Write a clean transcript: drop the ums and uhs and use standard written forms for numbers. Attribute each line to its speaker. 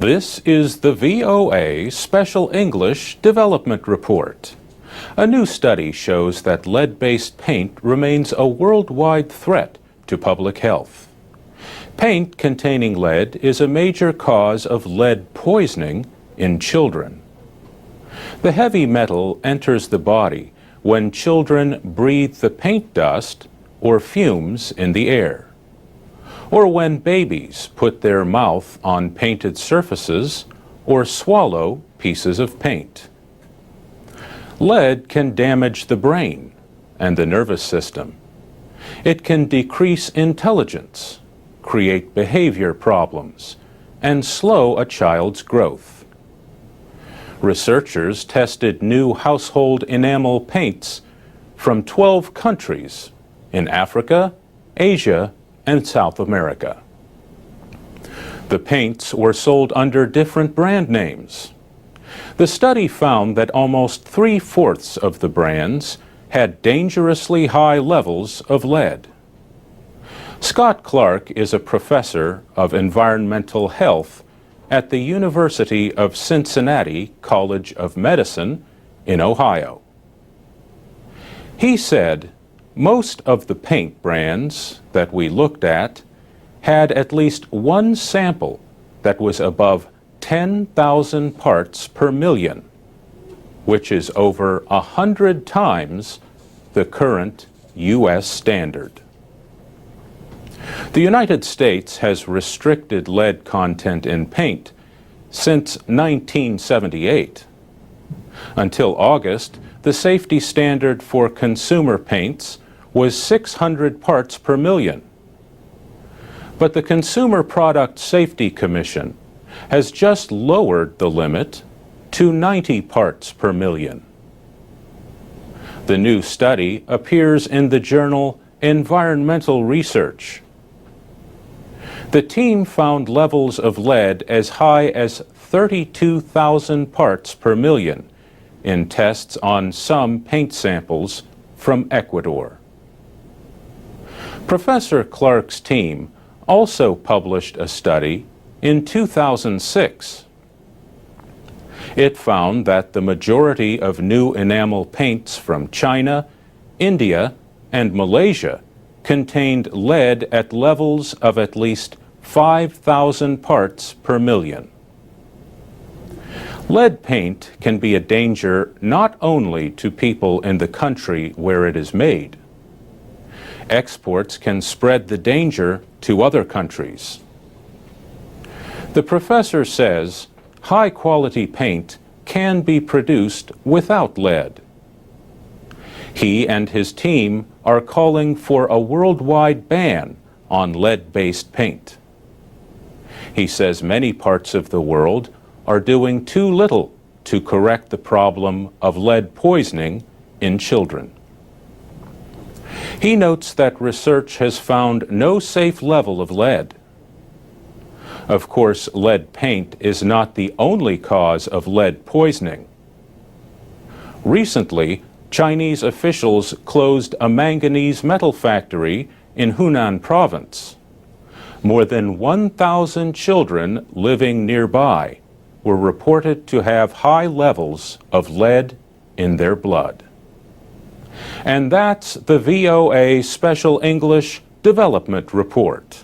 Speaker 1: This is the VOA Special English Development Report. A new study shows that lead-based paint remains a worldwide threat to public health. Paint containing lead is a major cause of lead poisoning in children. The heavy metal enters the body when children breathe the paint dust or fumes in the air, or when babies put their mouth on painted surfaces or swallow pieces of paint. Lead can damage the brain and the nervous system. It can decrease intelligence, create behavior problems, and slow a child's growth. Researchers tested new household enamel paints from 12 countries in Africa, Asia, and South America. The paints were sold under different brand names. The study found that almost 3/4 of the brands had dangerously high levels of lead. Scott Clark is a professor of environmental health at the University of Cincinnati College of Medicine in Ohio. He said, most of the paint brands that we looked at had at least one sample that was above 10,000 parts per million, which is over 100 times the current U.S. standard. The United States has restricted lead content in paint since 1978. Until August, the safety standard for consumer paints was 600 parts per million. But the Consumer Product Safety Commission has just lowered the limit to 90 parts per million. The new study appears in the journal Environmental Research. The team found levels of lead as high as 32,000 parts per million in tests on some paint samples from Ecuador. Professor Clark's team also published a study in 2006. It found that the majority of new enamel paints from China, India, and Malaysia contained lead at levels of at least 5,000 parts per million. Lead paint can be a danger not only to people in the country where it is made. Exports can spread the danger to other countries. The professor says high-quality paint can be produced without lead. He and his team are calling for a worldwide ban on lead-based paint. He says many parts of the world are doing too little to correct the problem of lead poisoning in children. He notes that research has found no safe level of lead. Of course, lead paint is not the only cause of lead poisoning. Recently, Chinese officials closed a manganese metal factory in Hunan province. More than 1,000 children living nearby were reported to have high levels of lead in their blood. And that's the VOA Special English Development Report.